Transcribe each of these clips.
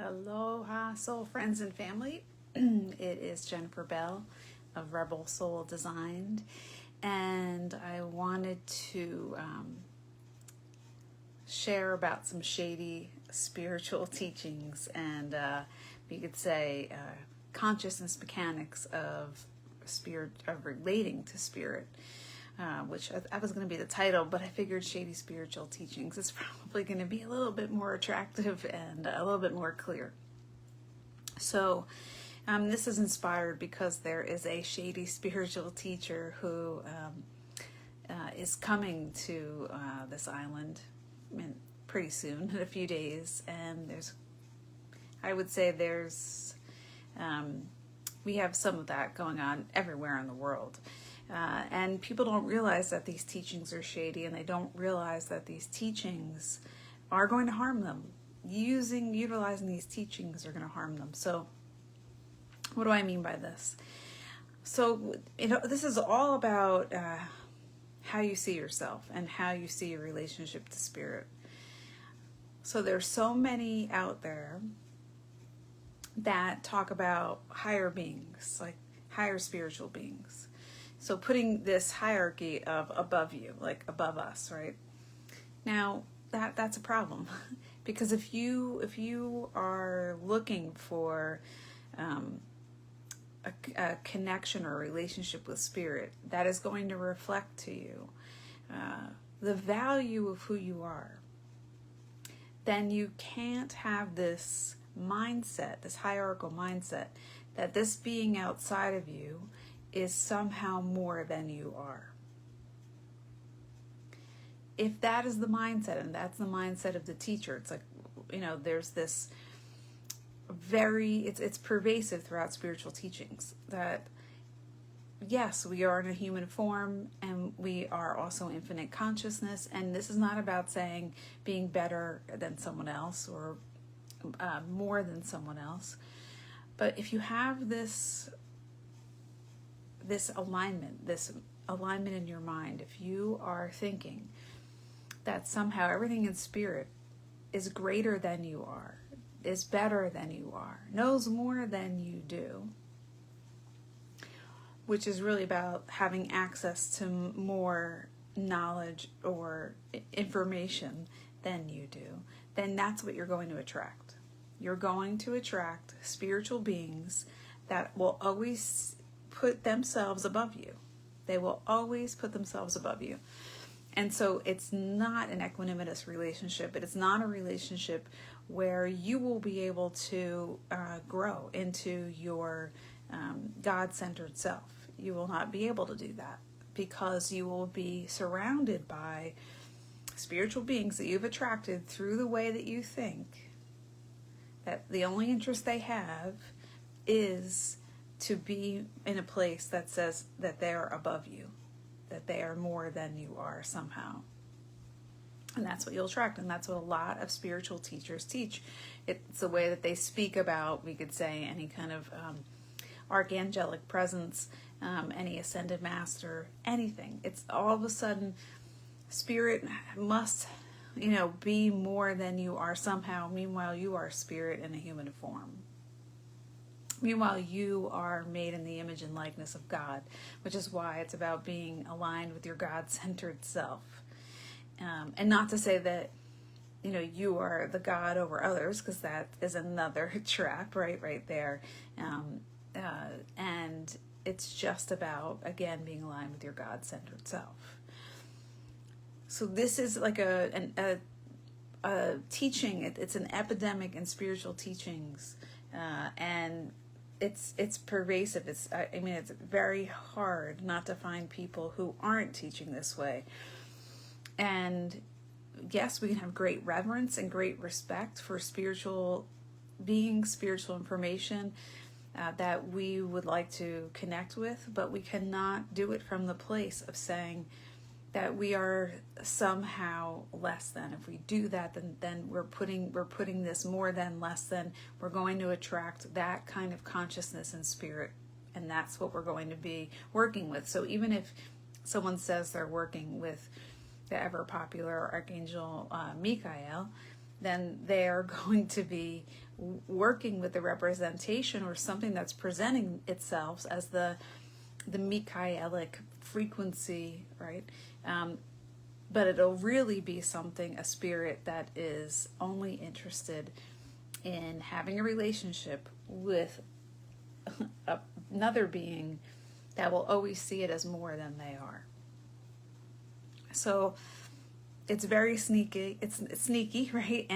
Aloha, soul friends and family. It is Jennifer Bell of Rebel Soul Designed, and I wanted to share about some shady spiritual teachings and we could say consciousness mechanics of spirit, of relating to spirit. Which I was going to be the title, but I figured Shady Spiritual Teachings is probably going to be a little bit more attractive and a little bit more clear. So this is inspired because there is a shady spiritual teacher who is coming to this island pretty soon, in a few days, and we have some of that going on everywhere in the world. And people don't realize that these teachings are shady, and they don't realize that these teachings are going to harm them. Utilizing these teachings are going to harm them. So what do I mean by this? So, this is all about how you see yourself and how you see your relationship to spirit. So there's so many out there that talk about higher beings, like higher spiritual beings. So putting this hierarchy of above you, like above us, right? Now that's a problem, because if you are looking for a connection or a relationship with spirit, that is going to reflect to you the value of who you are, then you can't have this mindset, this hierarchical mindset, that this being outside of you is somehow more than you are. If that is the mindset, and that's the mindset of the teacher, it's like, there's this it's pervasive throughout spiritual teachings that, yes, we are in a human form, and we are also infinite consciousness, and this is not about saying being better than someone else or more than someone else. But if you have this alignment in your mind, if you are thinking that somehow everything in spirit is greater than you are, is better than you are, knows more than you do, which is really about having access to more knowledge or information than you do, then that's what you're going to attract. You're going to attract spiritual beings that will always put themselves above you. They will always put themselves above you. And so it's not an equanimous relationship. It is not a relationship where you will be able to grow into your God-centered self. You will not be able to do that, because you will be surrounded by spiritual beings that you've attracted through the way that you think, that the only interest they have is to be in a place that says that they are above you, that they are more than you are somehow. And that's what you'll attract, and that's what a lot of spiritual teachers teach. It's the way that they speak about, we could say, any kind of archangelic presence, any ascended master, anything. It's all of a sudden, spirit must, be more than you are somehow. Meanwhile, you are spirit in a human form. Meanwhile, you are made in the image and likeness of God, which is why it's about being aligned with your God-centered self. And not to say that, you are the God over others, because that is another trap right there. And it's just about, again, being aligned with your God-centered self. So this is like a teaching. It's an epidemic in spiritual teachings, and it's pervasive. It's very hard not to find people who aren't teaching this way. And yes, we can have great reverence and great respect for spiritual beings, spiritual information that we would like to connect with, but we cannot do it from the place of saying that we are somehow less than. If we do that, then we're putting this more than, less than. We're going to attract that kind of consciousness and spirit, and that's what we're going to be working with. So even if someone says they're working with the ever popular Archangel Michael, then they are going to be working with the representation or something that's presenting itself as the Michaelic frequency, right? But it'll really be something, a spirit that is only interested in having a relationship with another being that will always see it as more than they are. So it's very sneaky. It's sneaky, right?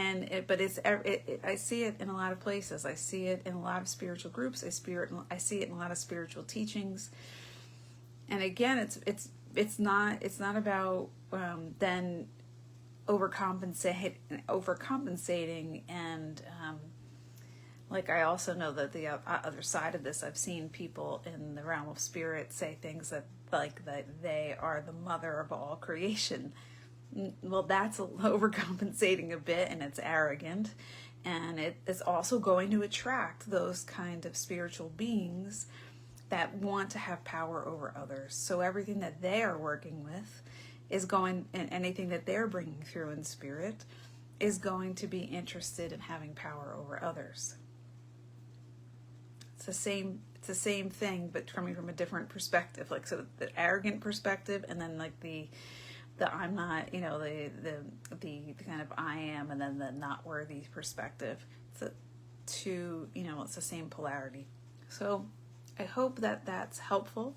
But I see it in a lot of places. I see it in a lot of spiritual groups. I see it in a lot of spiritual teachings. And again, it's not about then overcompensating and like I also know that the other side of this, I've seen people in the realm of spirit say things that they are the mother of all creation. Well, that's overcompensating a bit, and it's arrogant, and it is also going to attract those kind of spiritual beings that want to have power over others. So everything that they are working with is going, and anything that they're bringing through in spirit is going to be interested in having power over others. It's the same thing, but coming from a different perspective. Like, so the arrogant perspective, and then like the I'm not, the kind of I am, and then the not worthy perspective. It's it's the same polarity. So I hope that that's helpful.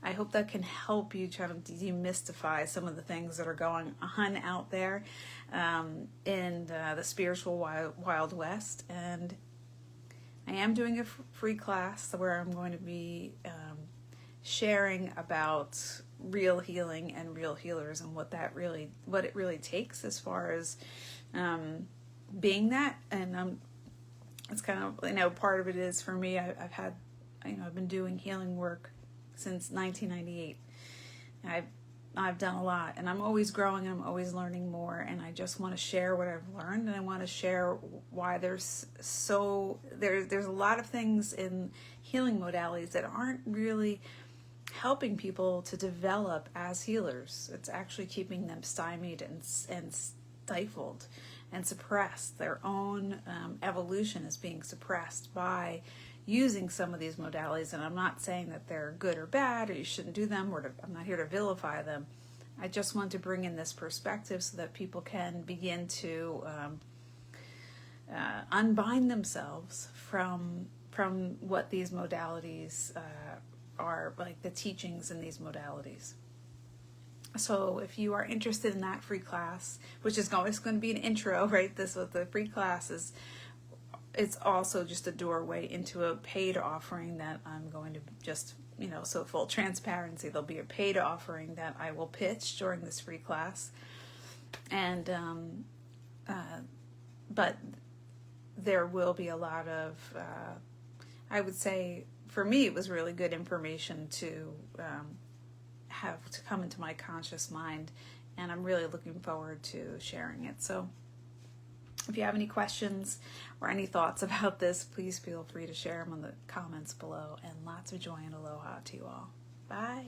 I hope that can help you try to demystify some of the things that are going on out there in the spiritual Wild West. And I am doing a free class where I'm going to be sharing about real healing and real healers and what it really takes as far as being that. And it's kind of, part of it is for me, I've been doing healing work since 1998. I've done a lot, and I'm always growing, and I'm always learning more, and I just want to share what I've learned, and I want to share why there's a lot of things in healing modalities that aren't really helping people to develop as healers. It's actually keeping them stymied and stifled and suppressed. Their own evolution is being suppressed by using some of these modalities. And I'm not saying that they're good or bad, or you shouldn't do them, I'm not here to vilify them. I just want to bring in this perspective so that people can begin to unbind themselves from what these modalities are, like the teachings in these modalities. So if you are interested in that free class, which is always going to be an intro, right? This with the free class it's also just a doorway into a paid offering that I'm going to just, so full transparency, there'll be a paid offering that I will pitch during this free class. And, but there will be a lot of, I would say, for me, it was really good information to have to come into my conscious mind, and I'm really looking forward to sharing it. So if you have any questions or any thoughts about this, please feel free to share them in the comments below, and lots of joy and aloha to you all. Bye.